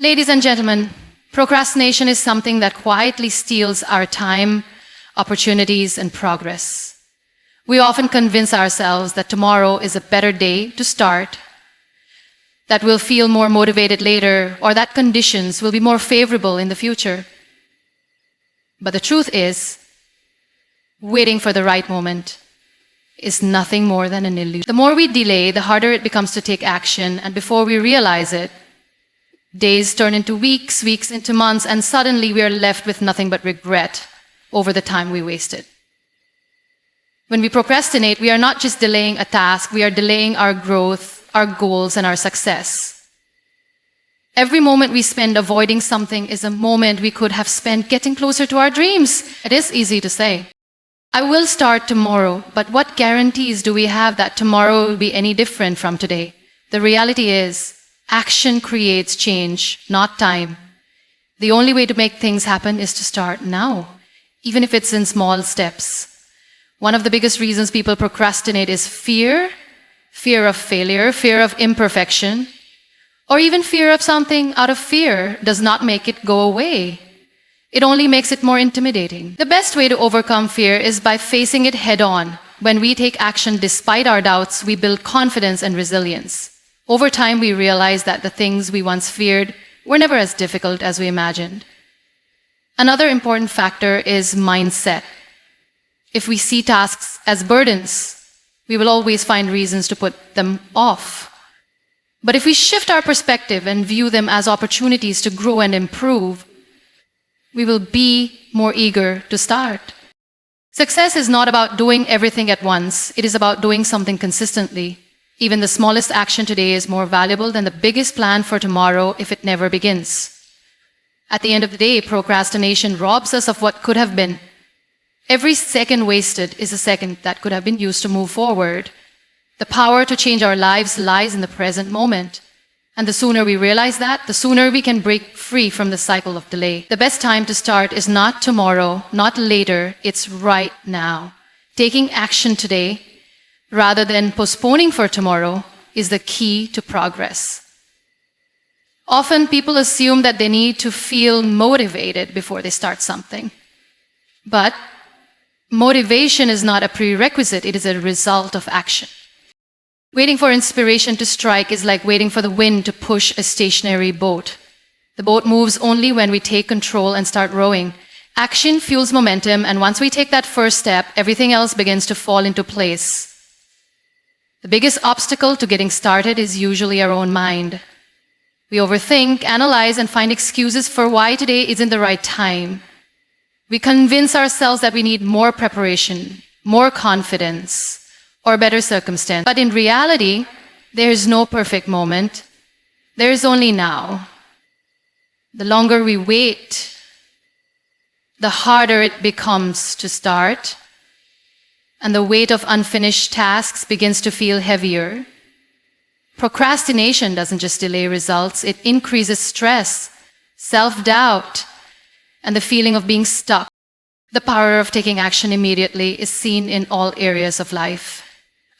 Ladies and gentlemen, procrastination is something that quietly steals our time, opportunities, and progress. We often convince ourselves that tomorrow is a better day to start, that we'll feel more motivated later, or that conditions will be more favorable in the future. But the truth is, waiting for the right moment is nothing more than an illusion. The more we delay, the harder it becomes to take action, and before we realize it, days turn into weeks, weeks into months, and suddenly we are left with nothing but regret over the time we wasted. When we procrastinate, we are not just delaying a task, we are delaying our growth, our goals, and our success. Every moment we spend avoiding something is a moment we could have spent getting closer to our dreams. It is easy to say, I will start tomorrow, but what guarantees do we have that tomorrow will be any different from today? The reality is, action creates change, not time. The only way to make things happen is to start now, even if it's in small steps. One of the biggest reasons people procrastinate is fear of failure, fear of imperfection, or even fear of something out of fear does not make it go away. It only makes it more intimidating. The best way to overcome fear is by facing it head on. When we take action despite our doubts, we build confidence and resilience. Over time, we realize that the things we once feared were never as difficult as we imagined. Another important factor is mindset. If we see tasks as burdens, we will always find reasons to put them off. But if we shift our perspective and view them as opportunities to grow and improve, we will be more eager to start. Success is not about doing everything at once. It is about doing something consistently. Even the smallest action today is more valuable than the biggest plan for tomorrow if it never begins. At the end of the day, procrastination robs us of what could have been. Every second wasted is a second that could have been used to move forward. The power to change our lives lies in the present moment. And the sooner we realize that, the sooner we can break free from the cycle of delay. The best time to start is not tomorrow, not later, it's right now. Taking action today, rather than postponing for tomorrow, is the key to progress. Often people assume that they need to feel motivated before they start something. But motivation is not a prerequisite, it is a result of action. Waiting for inspiration to strike is like waiting for the wind to push a stationary boat. The boat moves only when we take control and start rowing. Action fuels momentum, and once we take that first step, everything else begins to fall into place. The biggest obstacle to getting started is usually our own mind. We overthink, analyze, and find excuses for why today isn't the right time. We convince ourselves that we need more preparation, more confidence, or better circumstance. But in reality, there is no perfect moment. There is only now. The longer we wait, the harder it becomes to start, and the weight of unfinished tasks begins to feel heavier. Procrastination doesn't just delay results, it increases stress, self-doubt, and the feeling of being stuck. The power of taking action immediately is seen in all areas of life.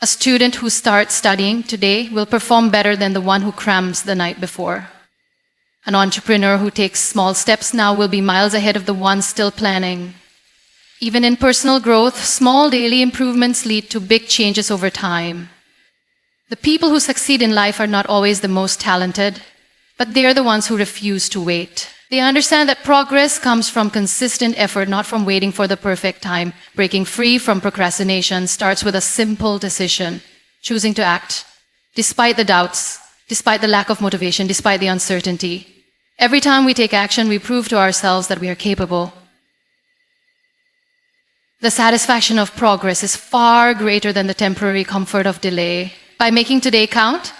A student who starts studying today will perform better than the one who crams the night before. An entrepreneur who takes small steps now will be miles ahead of the one still planning. Even in personal growth, small daily improvements lead to big changes over time. The people who succeed in life are not always the most talented, but they are the ones who refuse to wait. They understand that progress comes from consistent effort, not from waiting for the perfect time. Breaking free from procrastination starts with a simple decision, choosing to act, despite the doubts, despite the lack of motivation, despite the uncertainty. Every time we take action, we prove to ourselves that we are capable. The satisfaction of progress is far greater than the temporary comfort of delay. By making today count,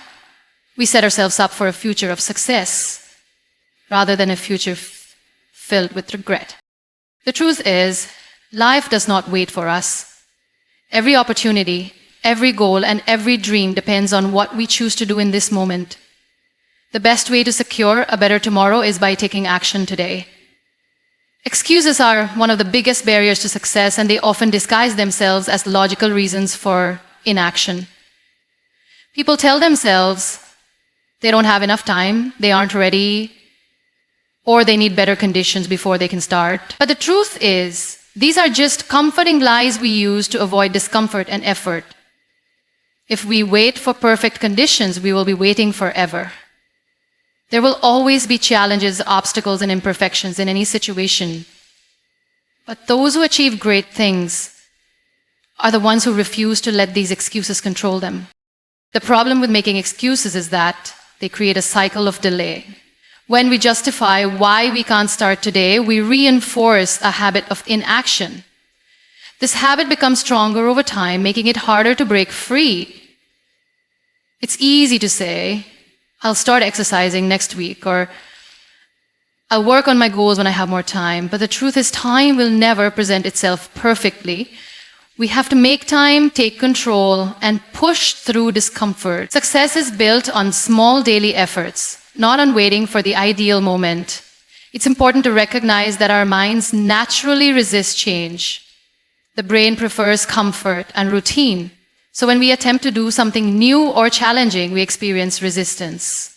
we set ourselves up for a future of success, rather than a future filled with regret. The truth is, life does not wait for us. Every opportunity, every goal, and every dream depends on what we choose to do in this moment. The best way to secure a better tomorrow is by taking action today. Excuses are one of the biggest barriers to success, and they often disguise themselves as logical reasons for inaction. People tell themselves they don't have enough time, they aren't ready, or they need better conditions before they can start. But the truth is, these are just comforting lies we use to avoid discomfort and effort. If we wait for perfect conditions, we will be waiting forever. There will always be challenges, obstacles, and imperfections in any situation. But those who achieve great things are the ones who refuse to let these excuses control them. The problem with making excuses is that they create a cycle of delay. When we justify why we can't start today, we reinforce a habit of inaction. This habit becomes stronger over time, making it harder to break free. It's easy to say, I'll start exercising next week, or I'll work on my goals when I have more time. But the truth is, time will never present itself perfectly. We have to make time, take control, and push through discomfort. Success is built on small daily efforts, not on waiting for the ideal moment. It's important to recognize that our minds naturally resist change. The brain prefers comfort and routine. So when we attempt to do something new or challenging, we experience resistance.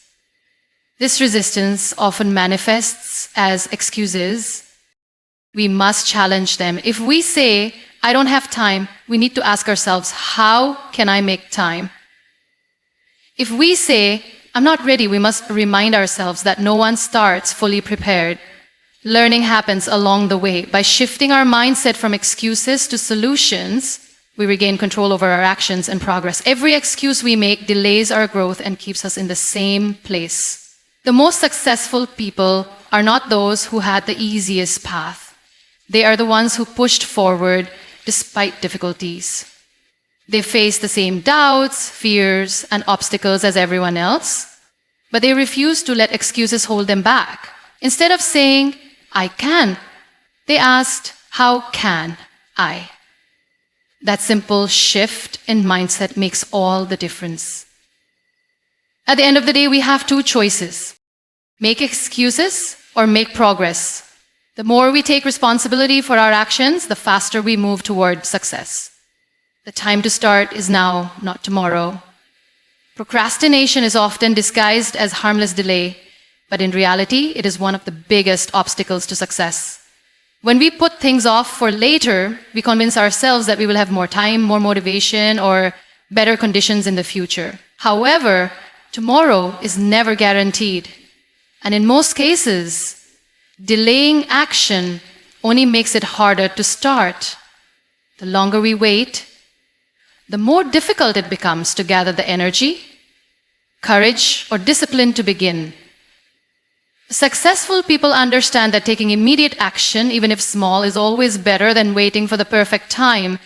This resistance often manifests as excuses. We must challenge them. If we say, I don't have time, we need to ask ourselves, how can I make time? If we say, I'm not ready, we must remind ourselves that no one starts fully prepared. Learning happens along the way. By shifting our mindset from excuses to solutions, we regain control over our actions and progress. Every excuse we make delays our growth and keeps us in the same place. The most successful people are not those who had the easiest path. They are the ones who pushed forward despite difficulties. They faced the same doubts, fears, and obstacles as everyone else, but they refused to let excuses hold them back. Instead of saying, I can, they asked, how can I? That simple shift in mindset makes all the difference. At the end of the day, we have two choices: make excuses or make progress. The more we take responsibility for our actions, the faster we move toward success. The time to start is now, not tomorrow. Procrastination is often disguised as harmless delay, but in reality, it is one of the biggest obstacles to success. When we put things off for later, we convince ourselves that we will have more time, more motivation, or better conditions in the future. However, tomorrow is never guaranteed. And in most cases, delaying action only makes it harder to start. The longer we wait, the more difficult it becomes to gather the energy, courage, or discipline to begin. Successful people understand that taking immediate action, even if small, is always better than waiting for the perfect time.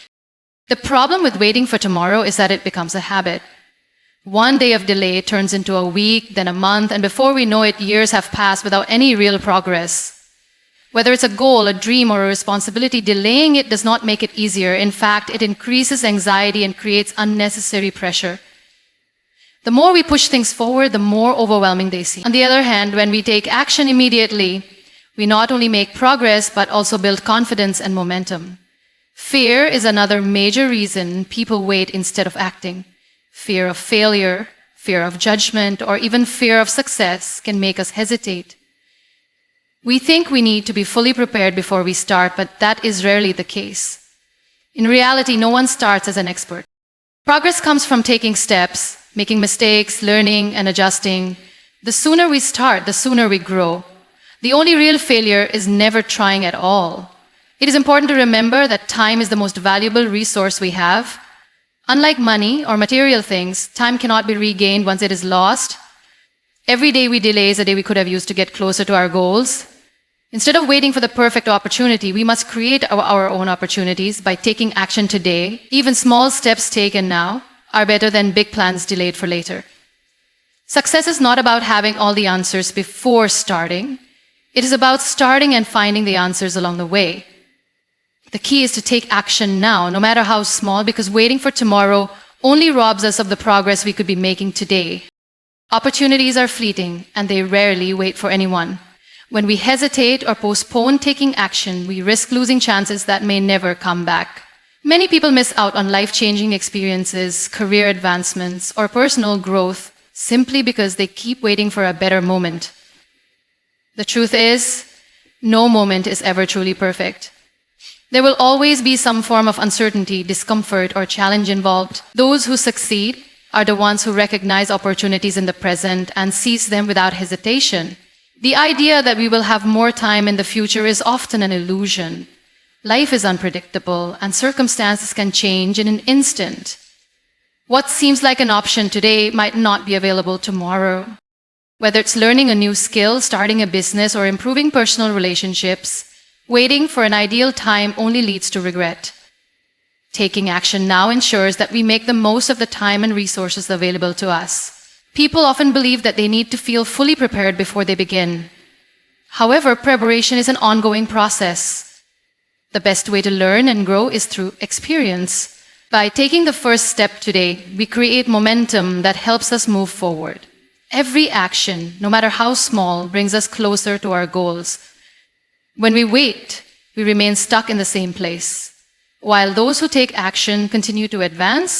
The problem with waiting for tomorrow is that it becomes a habit. One day of delay turns into a week, then a month, and before we know it, years have passed without any real progress. Whether it's a goal, a dream, or a responsibility, delaying it does not make it easier. In fact, it increases anxiety and creates unnecessary pressure. The more we push things forward, the more overwhelming they seem. On the other hand, when we take action immediately, we not only make progress, but also build confidence and momentum. Fear is another major reason people wait instead of acting. Fear of failure, fear of judgment, or even fear of success can make us hesitate. We think we need to be fully prepared before we start, but that is rarely the case. In reality, no one starts as an expert. Progress comes from taking steps, making mistakes, learning, and adjusting. The sooner we start, the sooner we grow. The only real failure is never trying at all. It is important to remember that time is the most valuable resource we have. Unlike money or material things, time cannot be regained once it is lost. Every day we delay is a day we could have used to get closer to our goals. Instead of waiting for the perfect opportunity, we must create our own opportunities by taking action today. Even small steps taken now are better than big plans delayed for later. Success is not about having all the answers before starting. It is about starting and finding the answers along the way. The key is to take action now, no matter how small, because waiting for tomorrow only robs us of the progress we could be making today. Opportunities are fleeting, and they rarely wait for anyone. When we hesitate or postpone taking action, we risk losing chances that may never come back. Many people miss out on life-changing experiences, career advancements, or personal growth simply because they keep waiting for a better moment. The truth is, no moment is ever truly perfect. There will always be some form of uncertainty, discomfort, or challenge involved. Those who succeed are the ones who recognize opportunities in the present and seize them without hesitation. The idea that we will have more time in the future is often an illusion. Life is unpredictable, and circumstances can change in an instant. What seems like an option today might not be available tomorrow. Whether it's learning a new skill, starting a business, or improving personal relationships, waiting for an ideal time only leads to regret. Taking action now ensures that we make the most of the time and resources available to us. People often believe that they need to feel fully prepared before they begin. However, preparation is an ongoing process. The best way to learn and grow is through experience. By taking the first step today, we create momentum that helps us move forward. Every action, no matter how small, brings us closer to our goals. When we wait, we remain stuck in the same place. While those who take action continue to advance,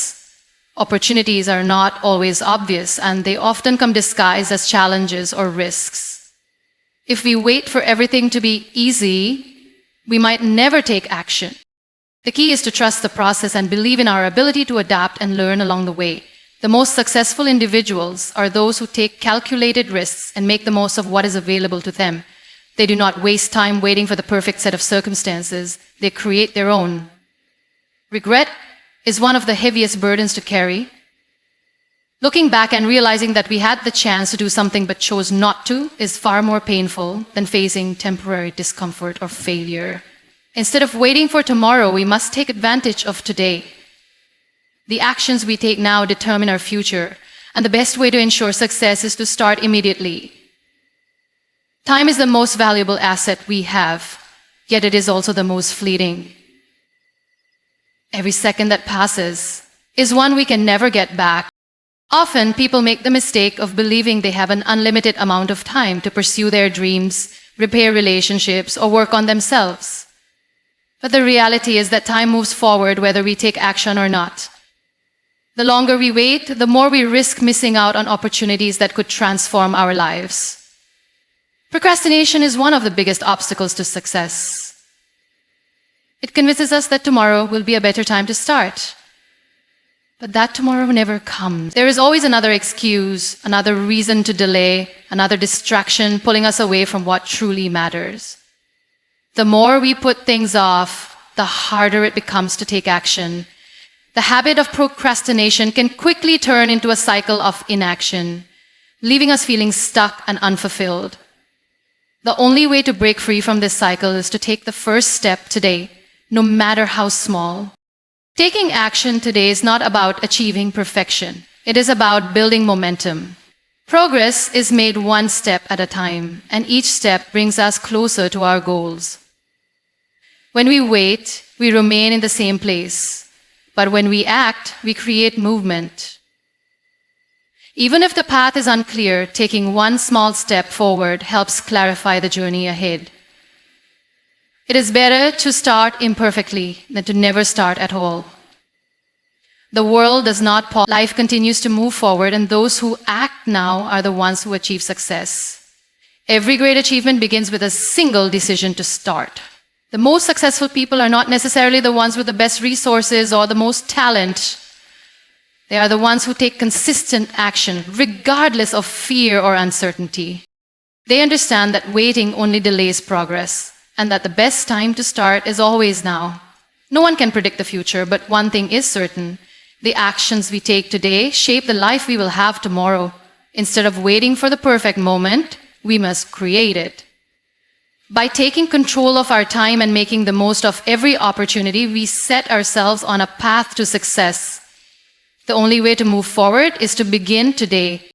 opportunities are not always obvious, and they often come disguised as challenges or risks. If we wait for everything to be easy, we might never take action. The key is to trust the process and believe in our ability to adapt and learn along the way. The most successful individuals are those who take calculated risks and make the most of what is available to them. They do not waste time waiting for the perfect set of circumstances. They create their own. Regret is one of the heaviest burdens to carry. Looking back and realizing that we had the chance to do something but chose not to is far more painful than facing temporary discomfort or failure. Instead of waiting for tomorrow, we must take advantage of today. The actions we take now determine our future, and the best way to ensure success is to start immediately. Time is the most valuable asset we have, yet it is also the most fleeting. Every second that passes is one we can never get back. Often, people make the mistake of believing they have an unlimited amount of time to pursue their dreams, repair relationships, or work on themselves. But the reality is that time moves forward whether we take action or not. The longer we wait, the more we risk missing out on opportunities that could transform our lives. Procrastination is one of the biggest obstacles to success. It convinces us that tomorrow will be a better time to start. But that tomorrow never comes. There is always another excuse, another reason to delay, another distraction pulling us away from what truly matters. The more we put things off, the harder it becomes to take action. The habit of procrastination can quickly turn into a cycle of inaction, leaving us feeling stuck and unfulfilled. The only way to break free from this cycle is to take the first step today, no matter how small. Taking action today is not about achieving perfection. It is about building momentum. Progress is made one step at a time, and each step brings us closer to our goals. When we wait, we remain in the same place. But when we act, we create movement. Even if the path is unclear, taking one small step forward helps clarify the journey ahead. It is better to start imperfectly than to never start at all. The world does not pause. Life continues to move forward, and those who act now are the ones who achieve success. Every great achievement begins with a single decision to start. The most successful people are not necessarily the ones with the best resources or the most talent. They are the ones who take consistent action, regardless of fear or uncertainty. They understand that waiting only delays progress, and that the best time to start is always now. No one can predict the future, but one thing is certain. The actions we take today shape the life we will have tomorrow. Instead of waiting for the perfect moment, we must create it. By taking control of our time and making the most of every opportunity, we set ourselves on a path to success. The only way to move forward is to begin today,